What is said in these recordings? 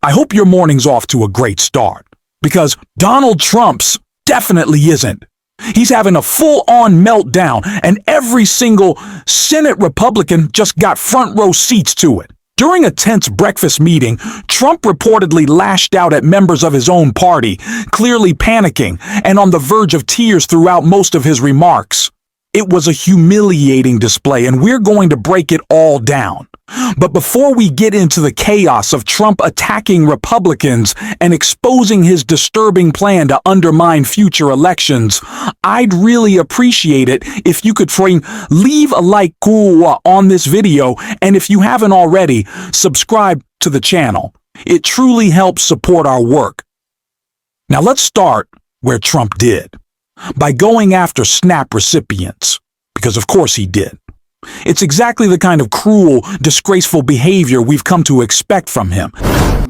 I hope your morning's off to a great start, because Donald Trump's definitely isn't. He's having a full-on meltdown, and every single Senate Republican just got front row seats to it. During a tense breakfast meeting, Trump reportedly lashed out at members of his own party, clearly panicking and on the verge of tears throughout most of his remarks. It was a humiliating display, and we're going to break it all down. But before we get into the chaos of Trump attacking Republicans and exposing his disturbing plan to undermine future elections, I'd really appreciate it if you could leave a like on this video, and if you haven't already, subscribe to the channel. It truly helps support our work. Now let's start where Trump did, by going after SNAP recipients, because of course he did. It's exactly the kind of cruel, disgraceful behavior we've come to expect from him.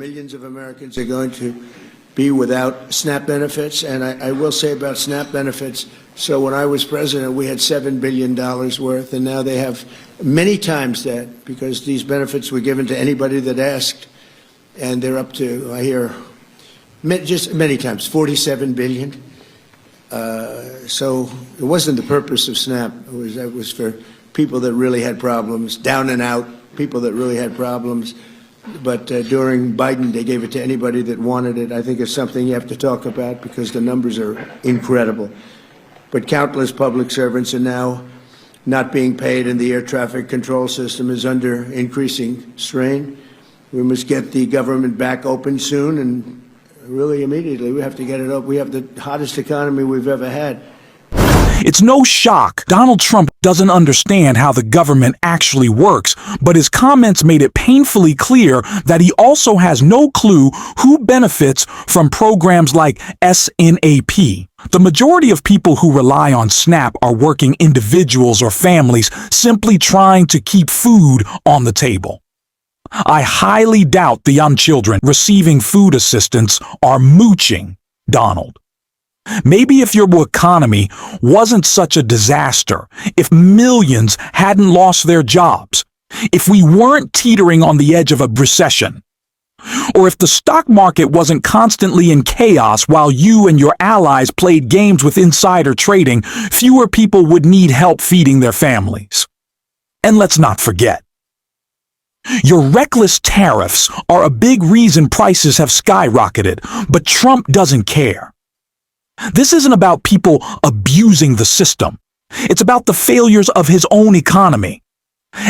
Millions of Americans are going to be without SNAP benefits, and I will say about SNAP benefits, so when I was president, we had $7 billion worth, and now they have many times that, because these benefits were given to anybody that asked, and they're up to, I hear, just many times, $47 billion. So it wasn't the purpose of SNAP. It was for people that really had problems, down and out, people that really had problems. But during Biden, they gave it to anybody that wanted it. I think it's something you have to talk about because the numbers are incredible. But countless public servants are now not being paid, and the air traffic control system is under increasing strain. We must get the government back open soon, and really immediately. We have to get it up. We have the hottest economy we've ever had. It's no shock Donald Trump doesn't understand how the government actually works, but his comments made it painfully clear that he also has no clue who benefits from programs like SNAP. The majority of people who rely on SNAP are working individuals or families simply trying to keep food on the table. I highly doubt the young children receiving food assistance are mooching Donald. Maybe if your economy wasn't such a disaster, if millions hadn't lost their jobs, if we weren't teetering on the edge of a recession, or if the stock market wasn't constantly in chaos while you and your allies played games with insider trading, fewer people would need help feeding their families. And let's not forget, your reckless tariffs are a big reason prices have skyrocketed, but Trump doesn't care. This isn't about people abusing the system. It's about the failures of his own economy.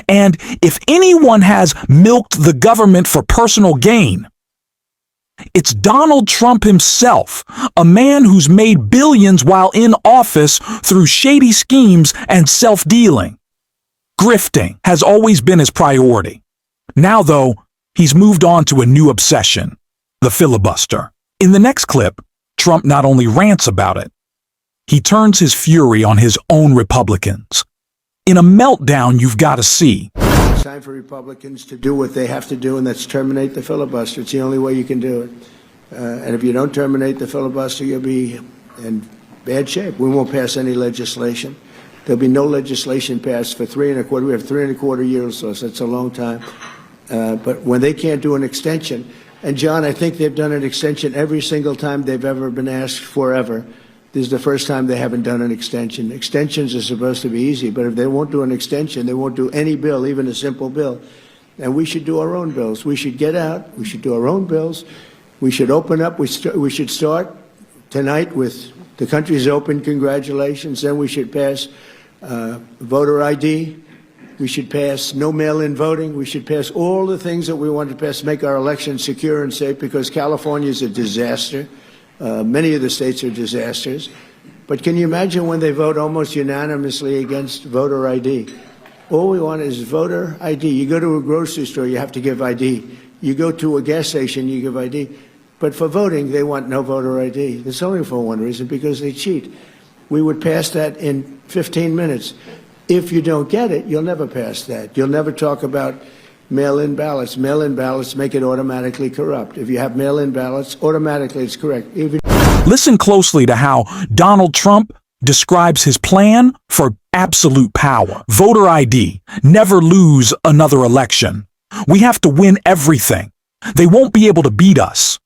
And if anyone has milked the government for personal gain, it's Donald Trump himself, a man who's made billions while in office through shady schemes and self-dealing. Grifting has always been his priority. Now, though, he's moved on to a new obsession, the filibuster. In the next clip, Trump not only rants about it, he turns his fury on his own Republicans. In a meltdown you've got to see. It's time for Republicans to do what they have to do, and that's terminate the filibuster. It's the only way you can do it. And if you don't terminate the filibuster, you'll be in bad shape. We won't pass any legislation. There'll be no legislation passed for 3.25. We have 3.25 years, so that's a long time. But when they can't do an extension, and John, I think they've done an extension every single time they've ever been asked forever. This is the first time they haven't done an extension. Extensions are supposed to be easy, but if they won't do an extension, they won't do any bill, even a simple bill. And we should do our own bills. We should get out. We should do our own bills. We should open up. We should start tonight with the country's open. Congratulations. Then we should pass voter ID. We should pass no mail-in voting. We should pass all the things that we want to pass, make our elections secure and safe, because California is a disaster. Many of the states are disasters. But can you imagine when they vote almost unanimously against voter ID? All we want is voter ID. You go to a grocery store, you have to give ID. You go to a gas station, you give ID. But for voting, they want no voter ID. It's only for one reason, because they cheat. We would pass that in 15 minutes. If you don't get it, you'll never pass that. You'll never talk about mail-in ballots. Mail-in ballots make it automatically corrupt. If you have mail-in ballots, automatically it's correct. Listen closely to how Donald Trump describes his plan for absolute power. Voter ID. Never lose another election. We have to win everything. They won't be able to beat us.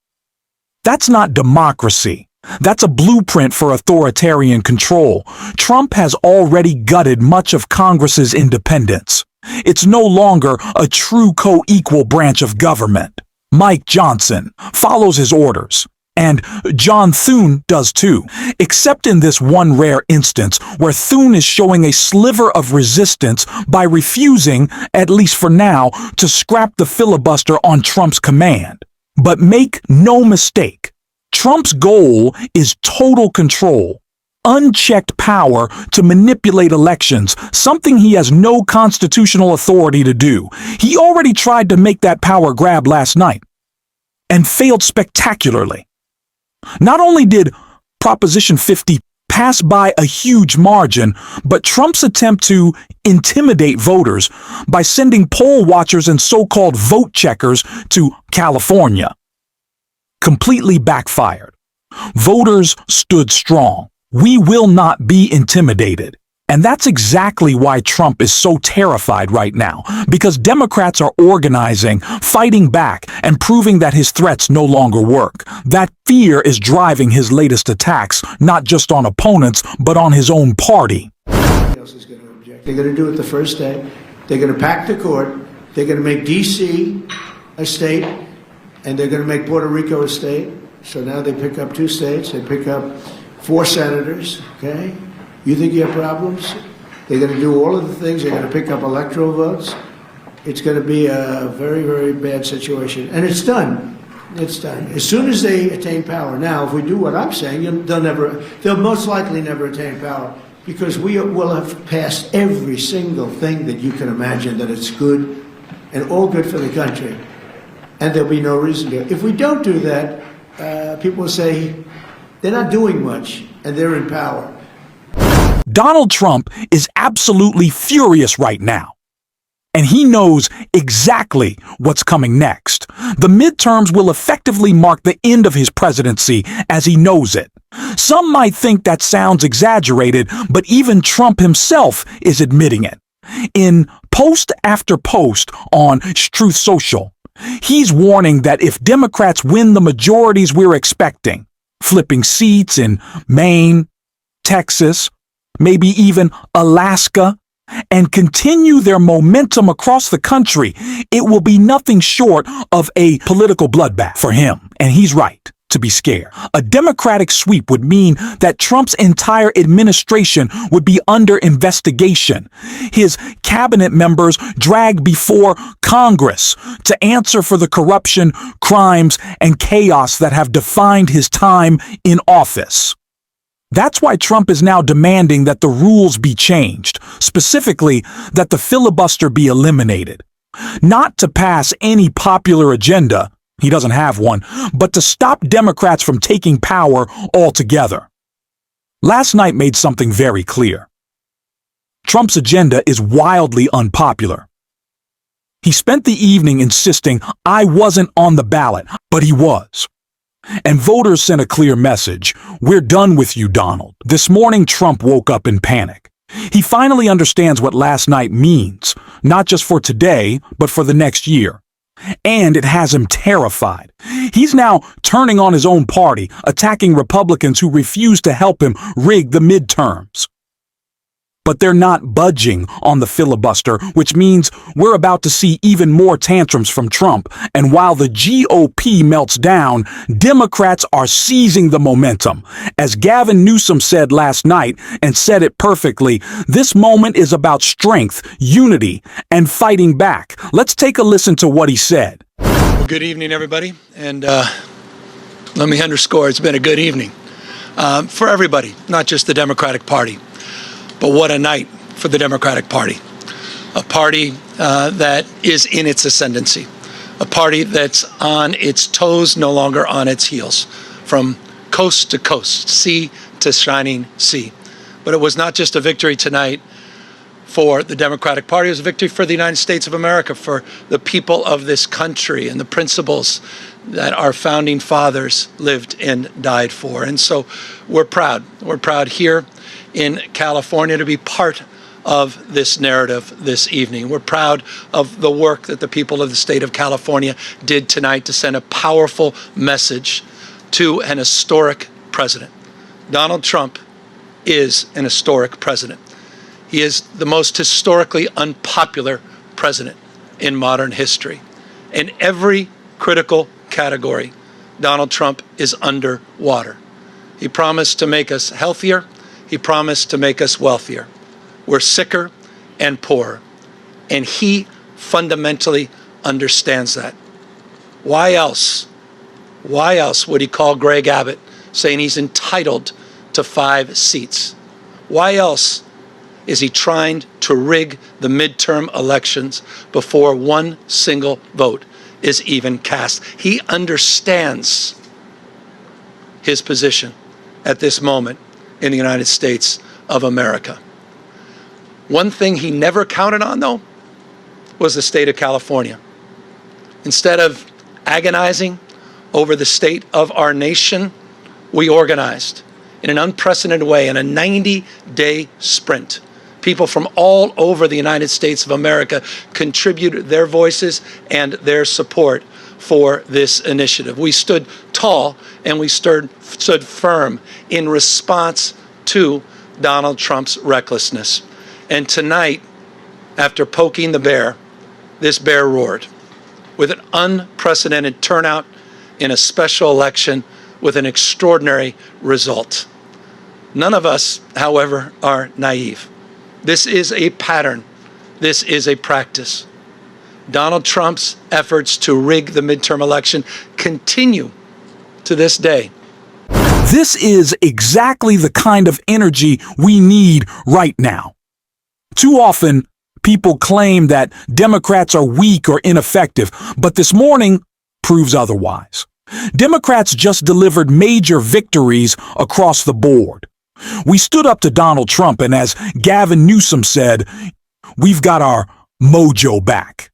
That's not democracy. That's a blueprint for authoritarian control. Trump has already gutted much of Congress's independence. It's no longer a true co-equal branch of government. Mike Johnson follows his orders, and John Thune does too, except in this one rare instance where Thune is showing a sliver of resistance by refusing, at least for now, to scrap the filibuster on Trump's command. But make no mistake, Trump's goal is total control, unchecked power to manipulate elections, something he has no constitutional authority to do. He already tried to make that power grab last night and failed spectacularly. Not only did Proposition 50 pass by a huge margin, but Trump's attempt to intimidate voters by sending poll watchers and so-called vote checkers to California completely backfired. Voters stood strong. We will not be intimidated. And that's exactly why Trump is so terrified right now, because Democrats are organizing, fighting back, and proving that his threats no longer work. That fear is driving his latest attacks, not just on opponents, but on his own party. Nobody else is going to object. They're going to do it the first day. They're going to pack the court. They're going to make D.C. a state, and they're going to make Puerto Rico a state. So now they pick up 2 states. They pick up 4 senators, okay? You think you have problems? They're going to do all of the things. They're going to pick up electoral votes. It's going to be a very, very bad situation. And it's done. It's done. As soon as they attain power. Now, if we do what I'm saying, they'll most likely never attain power, because we will have passed every single thing that you can imagine that it's good and all good for the country. And there'll be no reason to. If we don't do that, people will say they're not doing much and they're in power. Donald Trump is absolutely furious right now. And he knows exactly what's coming next. The midterms will effectively mark the end of his presidency as he knows it. Some might think that sounds exaggerated, but even Trump himself is admitting it. In post after post on Truth Social, he's warning that if Democrats win the majorities we're expecting, flipping seats in Maine, Texas, maybe even Alaska, and continue their momentum across the country, it will be nothing short of a political bloodbath for him. And he's right to be scared. A Democratic sweep would mean that Trump's entire administration would be under investigation. His cabinet members dragged before Congress to answer for the corruption, crimes, and chaos that have defined his time in office. That's why Trump is now demanding that the rules be changed, specifically that the filibuster be eliminated. Not to pass any popular agenda, he doesn't have one, but to stop Democrats from taking power altogether. Last night made something very clear. Trump's agenda is wildly unpopular. He spent the evening insisting I wasn't on the ballot, but he was. And voters sent a clear message. We're done with you, Donald. This morning, Trump woke up in panic. He finally understands what last night means, not just for today, but for the next year. And it has him terrified. He's now turning on his own party, attacking Republicans who refuse to help him rig the midterms. But they're not budging on the filibuster, which means we're about to see even more tantrums from Trump. And while the GOP melts down, Democrats are seizing the momentum. As Gavin Newsom said last night, and said it perfectly, this moment is about strength, unity, and fighting back. Let's take a listen to what he said. Well, good evening, everybody. And let me underscore, it's been a good evening for everybody, not just the Democratic Party. But what a night for the Democratic Party, a party that is in its ascendancy, a party that's on its toes, no longer on its heels, from coast to coast, sea to shining sea. But it was not just a victory tonight for the Democratic Party, it was a victory for the United States of America, for the people of this country and the principles that our founding fathers lived and died for. And so we're proud. We're proud here in California to be part of this narrative this evening. We're proud of the work that the people of the state of California did tonight to send a powerful message to an historic president. Donald Trump is an historic president. He is the most historically unpopular president in modern history. In every critical category, Donald Trump is underwater. He promised to make us healthier. He promised to make us wealthier. We're sicker and poorer. And he fundamentally understands that. Why else would he call Greg Abbott saying he's entitled to 5 seats? Why else is he trying to rig the midterm elections before one single vote is even cast? He understands his position at this moment in the United States of America. One thing he never counted on, though, was the state of California. Instead of agonizing over the state of our nation, we organized in an unprecedented way in a 90-day sprint. People from all over the United States of America contributed their voices and their support for this initiative. We stood tall and we stood firm in response to Donald Trump's recklessness. And tonight, after poking the bear, this bear roared with an unprecedented turnout in a special election with an extraordinary result. None of us, however, are naive. This is a pattern. This is a practice. Donald Trump's efforts to rig the midterm election continue to this day. This is exactly the kind of energy we need right now. Too often, people claim that Democrats are weak or ineffective, but this morning proves otherwise. Democrats just delivered major victories across the board. We stood up to Donald Trump, and as Gavin Newsom said, we've got our mojo back.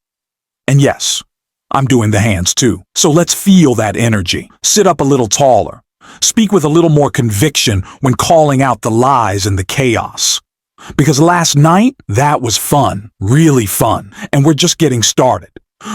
And yes, I'm doing the hands too. So let's feel that energy. Sit up a little taller. Speak with a little more conviction when calling out the lies and the chaos. Because last night, that was fun, really fun, and we're just getting started.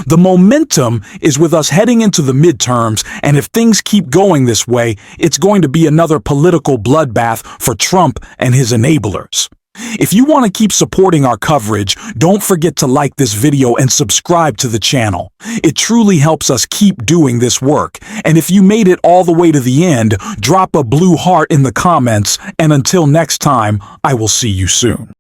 The momentum is with us heading into the midterms, and if things keep going this way, it's going to be another political bloodbath for Trump and his enablers. If you want to keep supporting our coverage, don't forget to like this video and subscribe to the channel. It truly helps us keep doing this work. And if you made it all the way to the end, drop a blue heart in the comments, and until next time, I will see you soon.